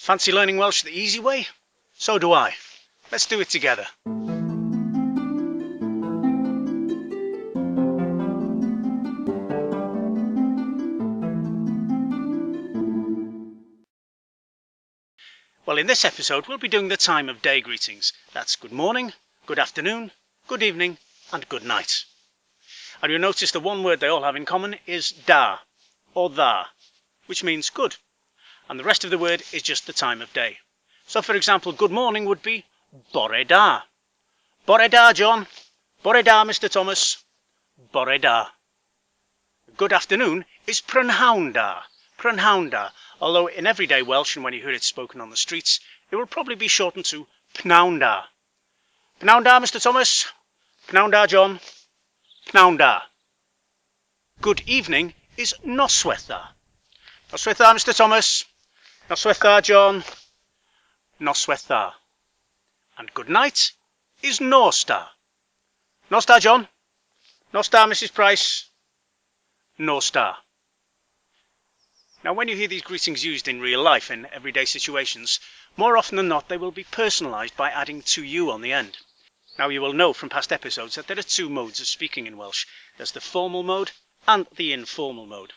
Fancy learning Welsh the easy way? So do I. Let's do it together. Well, in this episode, we'll be doing the time of day greetings. That's good morning, good afternoon, good evening, and good night. And you'll notice the one word they all have in common is da, or tha, which means good. And the rest of the word is just the time of day. So, for example, good morning would be bore da. Bore da, John. Bore da, Mr. Thomas. Bore da. Good afternoon is prynhawn da. Prynhawn da. Although in everyday Welsh and when you hear it spoken on the streets, it will probably be shortened to pnawn da. Pnawn da, Mr. Thomas. Pnawn da, John. Pnawn da. Good evening is noswaith da. Noswaith da, Mr. Thomas. Noswaith da, John. Noswaith da. And good night is nos da. Nos da, John. Nos da, Mrs. Price. Nos da. Now, when you hear these greetings used in real life in everyday situations, more often than not they will be personalised by adding to you on the end. Now, you will know from past episodes that there are two modes of speaking in Welsh. There's the formal mode and the informal mode.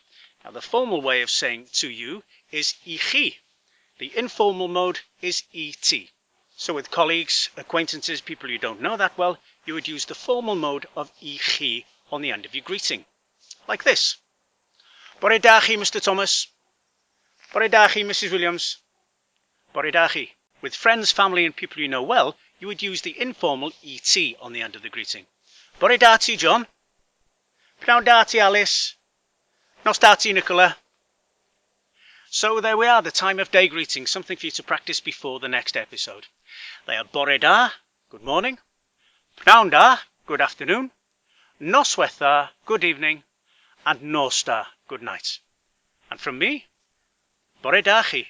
Now, the formal way of saying to you is I chi. The informal mode is et. So with colleagues, acquaintances, people you don't know that well, you would use the formal mode of I chi on the end of your greeting. Like this. Bore da chi, Mr. Thomas. Bore da chi, Mrs. Williams. Bore da chi. With friends, family and people you know well, you would use the informal et on the end of the greeting. Bore da ti, John. Pnawn da ti, Alice. Nos da ti, Nicola. So there we are, the time of day greetings, something for you to practice before the next episode. They are bore da, good morning. Pnawn da, good afternoon. Noswaith da, good evening. And nos da, good night. And from me, bore da chi.